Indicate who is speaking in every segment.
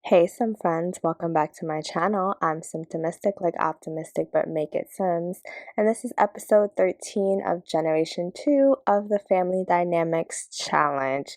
Speaker 1: Hey some friends, welcome back to my channel. I'm Symptomistic like optimistic but make it Sims, and this is episode 13 of Generation 2 of the Family Dynamics Challenge.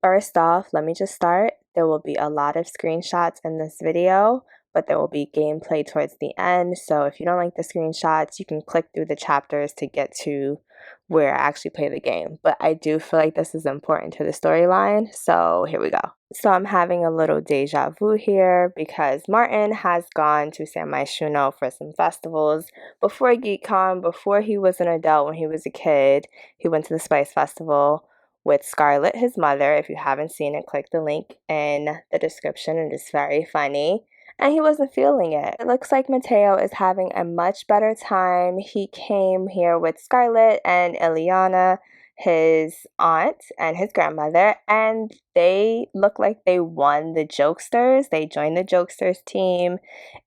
Speaker 1: First off, let me just start. There will be a lot of screenshots in this video, but there will be gameplay towards the end, so if you don't like the screenshots, you can click through the chapters to get to where I actually play the game. But I do feel like this is important to the storyline, so here we go. So I'm having a little deja vu here because Martin has gone to San Myshuno for some festivals. Before GeekCon, before he was an adult, when he was a kid, he went to the Spice Festival with Scarlett, his mother. If you haven't seen it, click the link in the description. It is very funny. And he wasn't feeling it. It looks like Mateo is having a much better time. He came here with Scarlett and Ileana, his aunt, and his grandmother, and they look like they won the Jokesters. They joined the Jokesters team.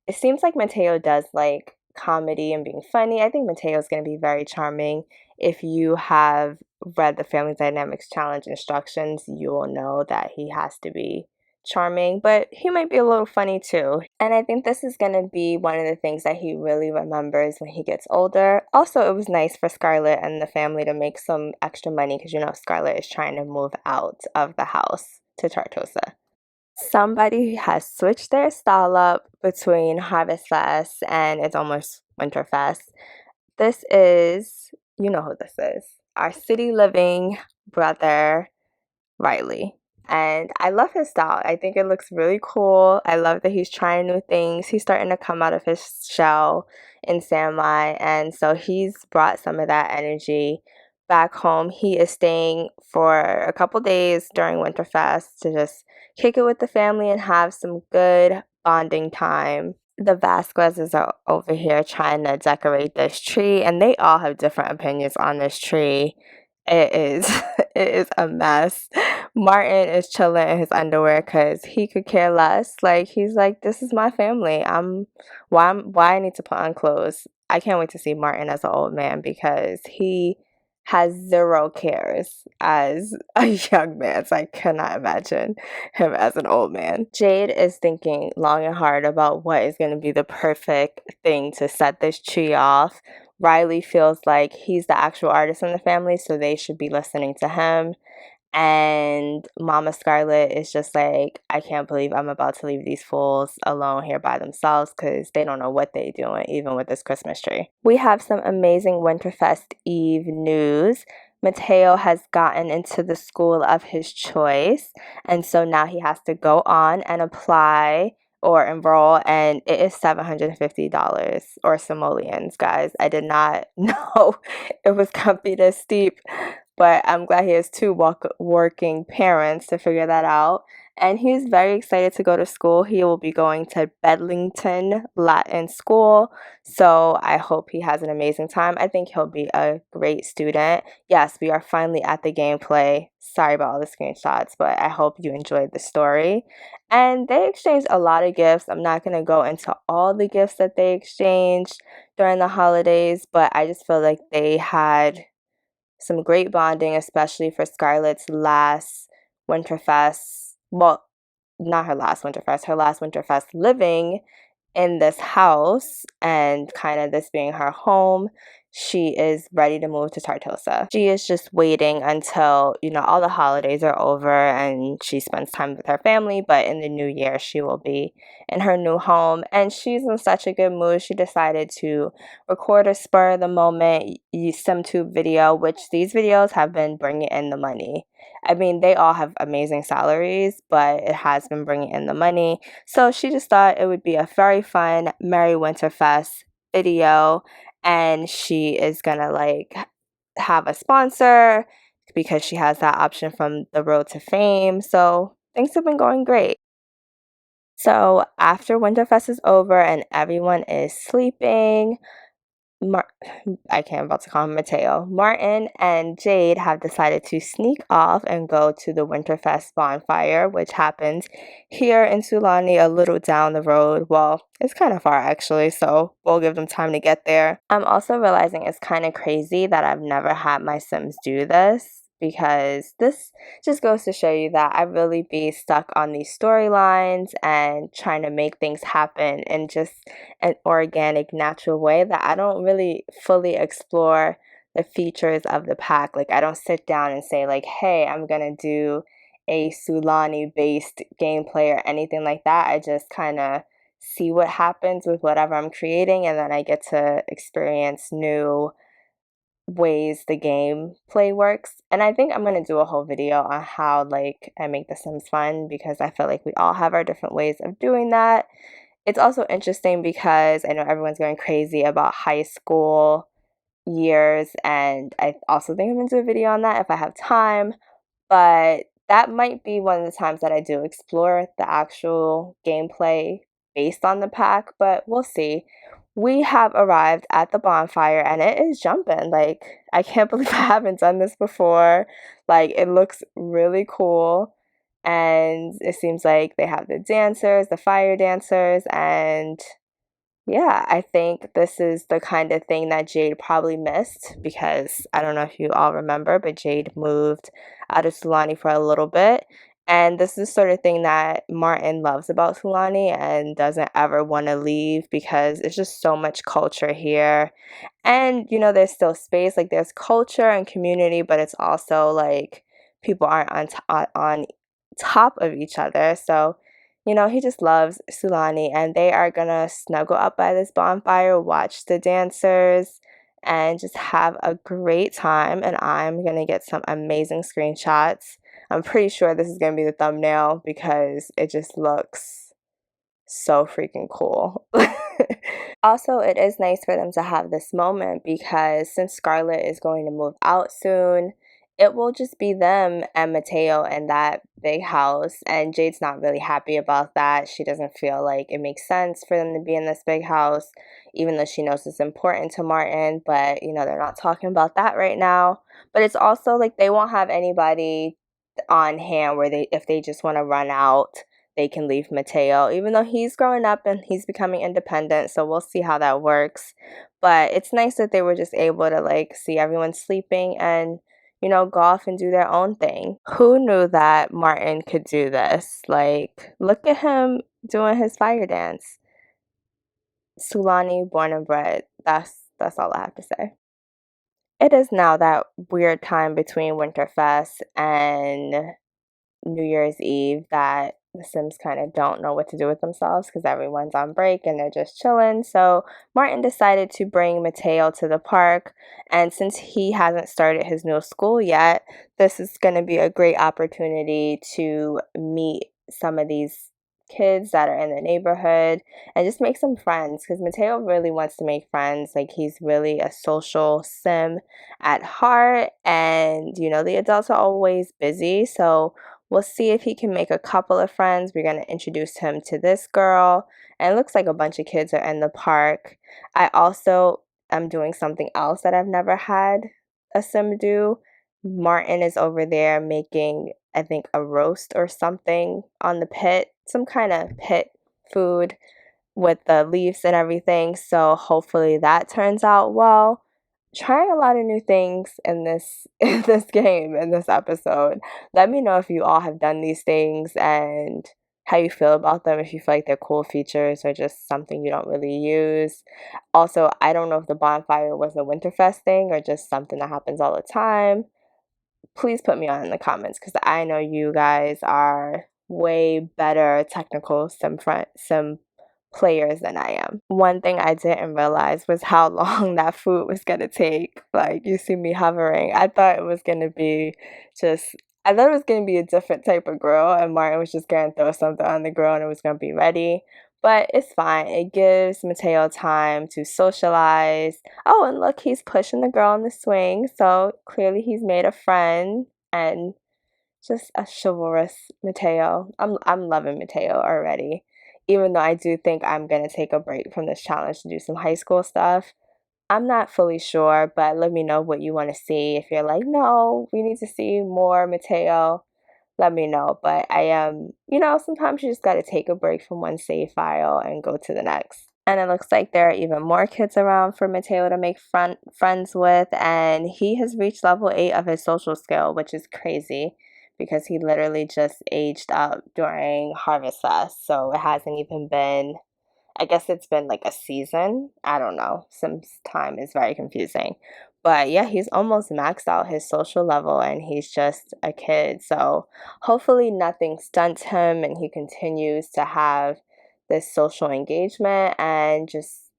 Speaker 1: It seems like Mateo does like comedy and being funny. I think Mateo is going to be very charming. If you have read the Family Dynamics Challenge instructions, you will know that he has to be charming, but he might be a little funny too. And I think this is going to be one of the things that he really remembers when he gets older. Also, it was nice for Scarlett and the family to make some extra money because, you know, Scarlett is trying to move out of the house to Tartosa. Somebody has switched their style up between Harvest Fest and it's almost Winterfest. This is, you know who this is, our city living brother, Riley. And I love his style. I think it looks really cool. I love that he's trying new things. He's starting to come out of his shell in San My, and so he's brought some of that energy back home. He is staying for a couple days during Winterfest to just kick it with the family and have some good bonding time. The Vazquezes are over here trying to decorate this tree, and they all have different opinions on this tree. It is it is a mess. Martin is chilling in his underwear because he could care less. Like, he's like, this is my family. Why I need to put on clothes. I can't wait to see Martin as an old man because he has zero cares as a young man. So I cannot imagine him as an old man. Jade is thinking long and hard about what is going to be the perfect thing to set this tree off. Riley feels like he's the actual artist in the family, so they should be listening to him. And Mama Scarlett is just like, I can't believe I'm about to leave these fools alone here by themselves because they don't know what they're doing, even with this Christmas tree. We have some amazing Winterfest Eve news. Mateo has gotten into the school of his choice, and so now he has to go on and apply or enroll, and it is $750 or simoleons, guys. I did not know it was gonna be this steep, but I'm glad he has two working parents to figure that out. And he's very excited to go to school. He will be going to Bedlington Latin School, so I hope he has an amazing time. I think he'll be a great student. Yes, we are finally at the gameplay. Sorry about all the screenshots, but I hope you enjoyed the story. And they exchanged a lot of gifts. I'm not going to go into all the gifts that they exchanged during the holidays, but I just feel like they had some great bonding, especially for Scarlett's last Winterfest. Well, not her last Winterfest, her last Winterfest living in this house and kind of this being her home. She is ready to move to Tartosa. She is just waiting until, you know, all the holidays are over and she spends time with her family, but in the new year she will be in her new home, and she's in such a good mood. She decided to record a spur of the moment SimTube video, which these videos have been bringing in the money. I mean, they all have amazing salaries, but it has been bringing in the money. So she just thought it would be a very fun Merry Winterfest video, and she is gonna like have a sponsor because she has that option from the Road to Fame. So things have been going great. So after Winterfest is over and everyone is sleeping, I can't about to call him Mateo. Martin and Jade have decided to sneak off and go to the Winterfest bonfire, which happens here in Sulani, a little down the road. Well, it's kind of far actually, so we'll give them time to get there. I'm also realizing it's kind of crazy that I've never had my Sims do this, because this just goes to show you that I really be stuck on these storylines and trying to make things happen in just an organic, natural way that I don't really fully explore the features of the pack. Like, I don't sit down and say like, hey, I'm gonna do a Sulani based gameplay or anything like that. I just kind of see what happens with whatever I'm creating, and then I get to experience new ways the gameplay works. And I think I'm going to do a whole video on how like I make The Sims fun, because I feel like we all have our different ways of doing that. It's also interesting because I know everyone's going crazy about high school years, and I also think I'm going to do a video on that if I have time. But that might be one of the times that I do explore the actual gameplay based on the pack, but we'll see. We have arrived at the bonfire and it is jumping. Like, I can't believe I haven't done this before. Like, it looks really cool. And it seems like they have the dancers, the fire dancers, and yeah, I think this is the kind of thing that Jade probably missed, because I don't know if you all remember, but Jade moved out of Sulani for a little bit. And this is the sort of thing that Martin loves about Sulani and doesn't ever want to leave, because it's just so much culture here. And, you know, there's still space, like there's culture and community, but it's also like people aren't on top of each other. So, you know, he just loves Sulani, and they are gonna snuggle up by this bonfire, watch the dancers, and just have a great time. And I'm gonna get some amazing screenshots. I'm pretty sure this is gonna be the thumbnail because it just looks so freaking cool. Also, it is nice for them to have this moment, because since Scarlett is going to move out soon, it will just be them and Mateo in that big house. And Jade's not really happy about that. She doesn't feel like it makes sense for them to be in this big house, even though she knows it's important to Martin. But, you know, they're not talking about that right now. But it's also like they won't have anybody on hand where if they just want to run out, they can leave Mateo, even though he's growing up and he's becoming independent. So we'll see how that works. But it's nice that they were just able to like see everyone sleeping and, you know, go off and do their own thing. Who knew that Martin could do this? Like, look at him doing his fire dance. Sulani, born and bred. That's all I have to say. It is now that weird time between Winterfest and New Year's Eve that the Sims kind of don't know what to do with themselves, because everyone's on break and they're just chilling. So Martin decided to bring Mateo to the park, and since he hasn't started his new school yet, this is going to be a great opportunity to meet some of these kids that are in the neighborhood and just make some friends, because Mateo really wants to make friends. Like, he's really a social sim at heart, and you know, the adults are always busy, so we'll see if he can make a couple of friends. We're going to introduce him to this girl, and it looks like a bunch of kids are in the park. I also am doing something else that I've never had a sim do. Martin is over there making, I think, a roast or something on the pit, some kind of pit food with the leaves and everything. So hopefully that turns out well. Trying a lot of new things in this in this episode. Let me know if you all have done these things and how you feel about them, if you feel like they're cool features or just something you don't really use. Also, I don't know if the bonfire was a Winterfest thing or just something that happens all the time. Please put me on in the comments, because I know you guys are way better technical sim players than I am. One thing I didn't realize was how long that food was gonna take. Like, you see me hovering. I thought it was gonna be a different type of grill, and Martin was just gonna throw something on the grill and it was gonna be ready. But it's fine. It gives Mateo time to socialize. Oh, and look, he's pushing the girl on the swing. So clearly he's made a friend and just a chivalrous Mateo. I'm loving Mateo already. Even though I do think I'm gonna take a break from this challenge to do some high school stuff. I'm not fully sure, but let me know what you want to see. If you're like, no, we need to see more Mateo, let me know. But I am, you know, sometimes you just got to take a break from one save file and go to the next. And it looks like there are even more kids around for Mateo to make friends with. And he has reached level 8 of his social skill, which is crazy because he literally just aged up during Harvest Fest. So it hasn't even been, I guess it's been like a season. I don't know. Some time is very confusing. But yeah, he's almost maxed out his social level and he's just a kid. So hopefully nothing stunts him and he continues to have this social engagement and just,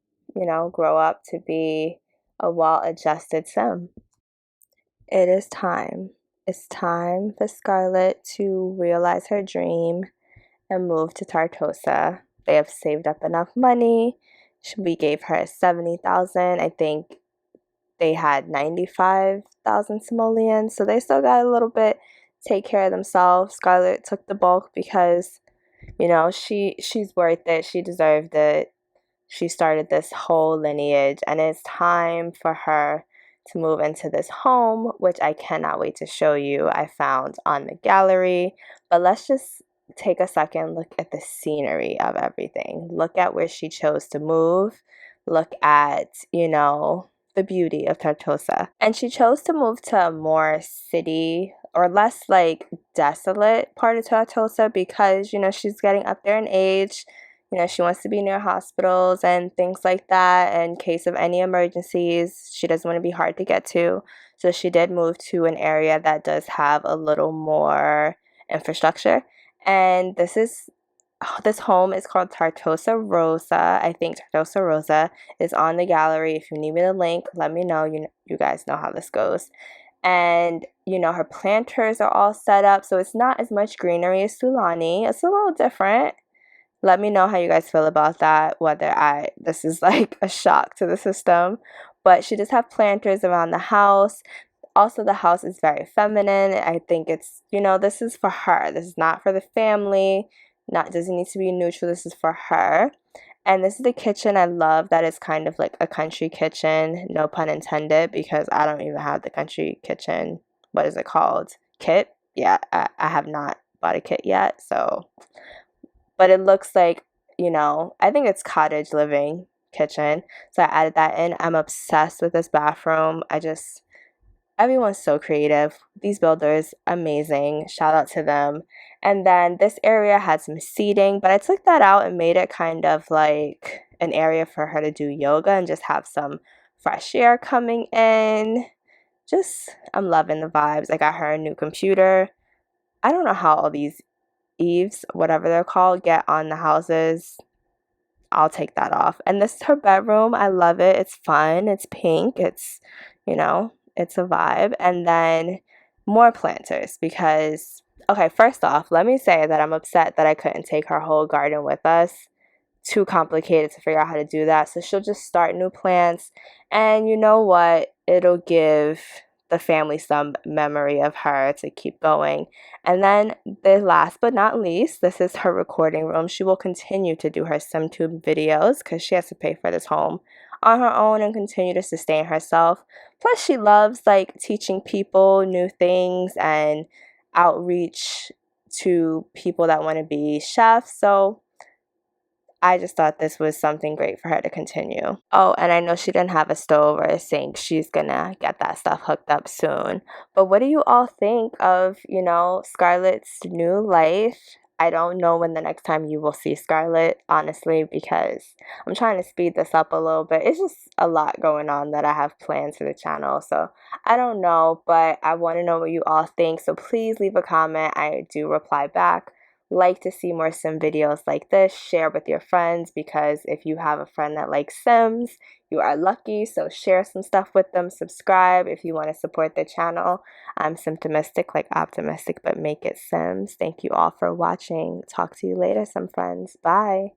Speaker 1: grow up to be a well-adjusted sim. It is time. It's time for Scarlett to realize her dream and move to Tartosa. They have saved up enough money. We gave her 70,000. I think they had 95,000 simoleons, so they still got a little bit to take care of themselves. Scarlett took the bulk because, she's worth it. She deserved it. She started this whole lineage, and it's time for her to move into this home, which I cannot wait to show you. I found on the gallery, but let's just take a second, look at the scenery of everything. Look at where she chose to move. Look at, the beauty of Tartosa. And she chose to move to a more city or less like desolate part of Tartosa because, she's getting up there in age. She wants to be near hospitals and things like that in case of any emergencies. She doesn't want to be hard to get to. So she did move to an area that does have a little more infrastructure. And this home is called Tartosa Rosa. I think Tartosa Rosa is on the gallery. If you need me the link, let me know. You guys know how this goes. And, her planters are all set up. So it's not as much greenery as Sulani. It's a little different. Let me know how you guys feel about that, whether this is like a shock to the system. But she does have planters around the house. Also, the house is very feminine. I think it's, this is for her. This is not for the family. Doesn't need to be neutral. This is for her. And this is the kitchen. I love that it's kind of like a country kitchen. No pun intended, because I don't even have the country kitchen. What is it called? Kit? Yeah, I have not bought a kit yet. So, but it looks like, I think it's cottage living kitchen. So I added that in. I'm obsessed with this bathroom. Everyone's so creative. These builders, amazing. Shout out to them. And then this area had some seating, but I took that out and made it kind of like an area for her to do yoga and just have some fresh air coming in. I'm loving the vibes. I got her a new computer. I don't know how all these eaves, whatever they're called, get on the houses. I'll take that off. And this is her bedroom. I love it. It's fun. It's pink. It's, it's a vibe. And then more planters because, okay, first off, let me say that I'm upset that I couldn't take her whole garden with us. Too complicated to figure out how to do that. So she'll just start new plants. And you know what? It'll give the family some memory of her to keep going. And then the last but not least, this is her recording room. She will continue to do her SimTube videos because she has to pay for this home on her own and continue to sustain herself. Plus she loves like teaching people new things and outreach to people that want to be chefs. So I just thought this was something great for her to continue. Oh, and I know she didn't have a stove or a sink. She's gonna get that stuff hooked up soon. But what do you all think of, Scarlett's new life? I don't know when the next time you will see Scarlett, honestly, because I'm trying to speed this up a little bit. It's just a lot going on that I have planned for the channel. So I don't know, but I want to know what you all think. So please leave a comment. I do reply back. Like to see more sim videos like this, share with your friends, because if you have a friend that likes sims, you are lucky. So share some stuff with them. Subscribe if you want to support the channel. I'm Symptomistic, like optimistic, but make it sims. Thank you all for watching. Talk to you later, some friends. Bye.